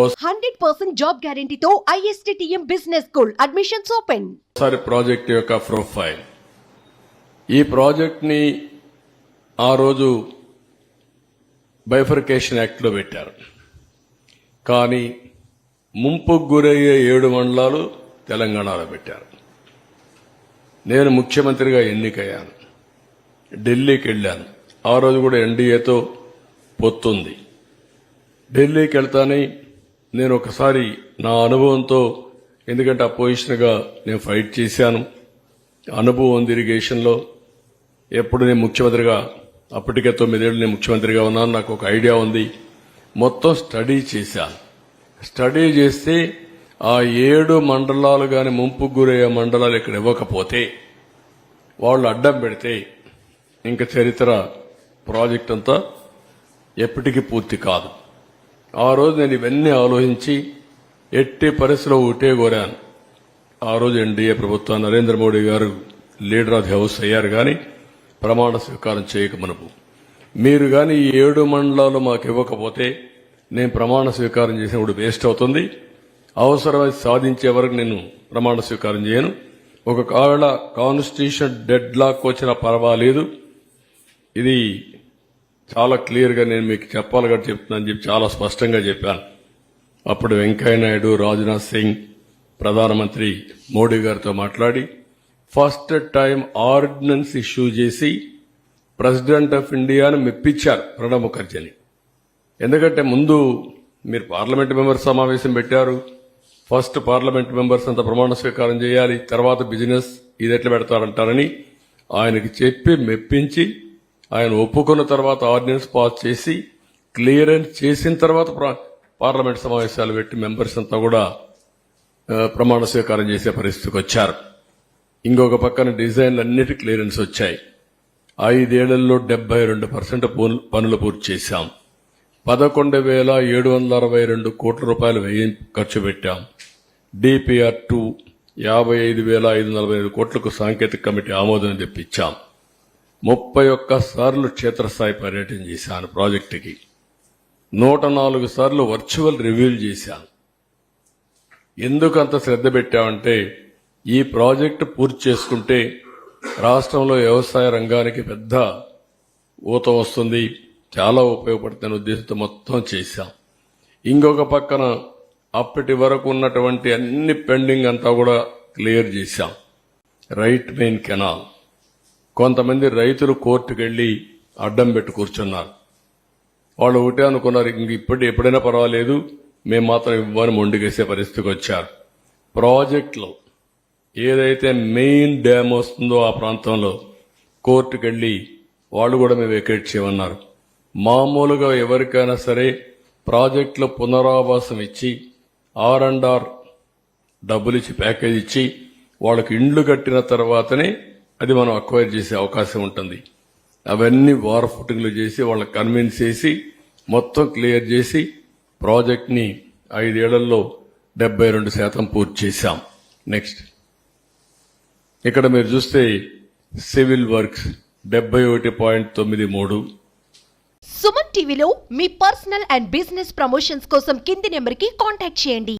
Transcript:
100% job గ్యారెంటీతో ISTTM business school admissions open. సారి project యొక్క ప్రొఫైల్. ఈ ప్రాజెక్ట్ ని ఆ రోజు బైఫర్కేషన్ యాక్ట్ లో పెట్టారు. కానీ ముంపుకు గురయ్యే 7 మండలాలు తెలంగాణలో పెట్టారు. నేను ముఖ్యమంత్రిగా ఎన్నికయ్యాను. ఢిల్లీకి వెళ్ళాను. ఆ రోజు కూడా ఎన్డీఏతో పొత్తుంది. ఢిల్లీకి వెళ్తానే నేను ఒకసారి నా అనుభవంతో, ఎందుకంటే అపోజిషన్గా నేను ఫైట్ చేశాను, అనుభవం ఉంది ఇరిగేషన్లో. ఎప్పుడు నేను ముఖ్యమంత్రిగా, అప్పటికే 9 ఏళ్ళు నేను ముఖ్యమంత్రిగా ఉన్నాను, నాకు ఒక ఐడియా ఉంది. మొత్తం స్టడీ చేశాను. స్టడీ చేస్తే ఆ 7 మండలాలు కానీ ముంపుకు గురయ్యే మండలాలు ఇక్కడ ఇవ్వకపోతే, వాళ్ళు అడ్డం పెడితే ఇంకా చరిత్ర ప్రాజెక్ట్ అంతా ఎప్పటికీ పూర్తి కాదు. ఆ రోజు నేను ఇవన్నీ ఆలోచించి ఎట్టి పరిస్థితిలో ఒకటే కోరాను. ఆ రోజు ఎన్డీఏ ప్రభుత్వం, నరేంద్ర మోడీ గారు లీడర్ ఆఫ్ ది హౌస్ అయ్యారు. కానీ ప్రమాణ స్వీకారం చేయకమునుపు మీరు కానీ ఈ 7 మండలాలు మాకు ఇవ్వకపోతే నేను ప్రమాణ స్వీకారం చేసినప్పుడు వేస్ట్ అవుతుంది. అవసరమై సాధించే వరకు నేను ప్రమాణ స్వీకారం చేయను. ఒకవేళ కాన్స్టిట్యూషన్ డెడ్ లాక్ వచ్చినా పర్వాలేదు, ఇది చాలా క్లియర్ గా నేను మీకు చెప్పాలి కాబట్టి చెప్తున్నాను చెప్పి చాలా స్పష్టంగా చెప్పాను. అప్పుడు వెంకయ్య నాయుడు, రాజ్నాథ్ సింగ్, ప్రధానమంత్రి మోడీ గారితో మాట్లాడి ఫస్ట్ టైం ఆర్డినెన్స్ ఇష్యూ చేసి ప్రెసిడెంట్ ఆఫ్ ఇండియాను మెప్పించారు ప్రణబ్ ముఖర్జీని. ఎందుకంటే ముందు మీరు పార్లమెంట్ మెంబర్స్ సమావేశం పెట్టారు, ఫస్ట్ పార్లమెంట్ మెంబర్స్ అంతా ప్రమాణ స్వీకారం చేయాలి, తర్వాత బిజినెస్ ఇది ఎట్లా పెడతారంటారని ఆయనకి చెప్పి మెప్పించి ఆయన ఒప్పుకున్న తర్వాత ఆర్డినెన్స్ పాస్ చేసి క్లియరెన్స్ చేసిన తర్వాత పార్లమెంట్ సమావేశాలు పెట్టి మెంబర్స్ అంతా కూడా ప్రమాణ స్వీకారం చేసే పరిస్థితికి వచ్చారు. ఇంకొక పక్కన డిజైన్లు అన్నిటి క్లియరెన్స్ వచ్చాయి. 5 ఏళ్లలో 72% పనులు పూర్తి చేశాం. 11,762 కోట్ల రూపాయలు ఖర్చు పెట్టాం. DPR 2 55,545 కోట్లకు సాంకేతిక కమిటీ ఆమోదం తెప్పించాం. 31 సార్లు క్షేత్రస్థాయి పర్యటన చేశాను ప్రాజెక్టుకి. 104 సార్లు వర్చువల్ రివ్యూలు చేశాను. ఎందుకు అంత శ్రద్ధ పెట్టామంటే ఈ ప్రాజెక్టు పూర్తి చేసుకుంటే రాష్ట్రంలో వ్యవసాయ రంగానికి పెద్ద ఊత వస్తుంది, చాలా ఉపయోగపడుతున్న ఉద్దేశంతో మొత్తం చేశాం. ఇంకొక పక్కన అప్పటి వరకు ఉన్నటువంటి అన్ని పెండింగ్ అంతా కూడా క్లియర్ చేశాం. రైట్ మెయిన్ కెనాల్, కొంతమంది రైతులు కోర్టుకు వెళ్లి అడ్డం పెట్టి కూర్చున్నారు. వాళ్ళు ఒకటే అనుకున్నారు, ఇంక ఎప్పుడైనా పర్వాలేదు, మేము మాత్రం ఇవ్వని మొండిగేసే పరిస్థితికి వచ్చారు. ప్రాజెక్టులో ఏదైతే మెయిన్ డ్యామ్ వస్తుందో ఆ ప్రాంతంలో కోర్టుకు వెళ్లి వాళ్ళు కూడా మేము వెకేట్ చేయమన్నారు. మామూలుగా ఎవరికైనా సరే ప్రాజెక్టులో పునరావాసం ఇచ్చి R&R డబ్బులు ఇచ్చి ప్యాకేజ్ ఇచ్చి వాళ్ళకి ఇండ్లు కట్టిన తర్వాతనే అది మనం అక్వైర్ చేసే అవకాశం ఉంటుంది. అవన్నీ వార్ ఫుటింగ్లు చేసి వాళ్ళని కన్విన్స్ చేసి మొత్తం క్లియర్ చేసి ప్రాజెక్ట్ ని 5 ఏళ్లలో 72% పూర్తి చేశాం. నెక్స్ట్ ఇక్కడ మీరు చూస్తే సివిల్ వర్క్స్ 71.93. సుమన్ టీవీలో మీ పర్సనల్ అండ్ బిజినెస్ ప్రమోషన్స్ కోసం కింది నెంబర్కి కాంటాక్ట్ చేయండి.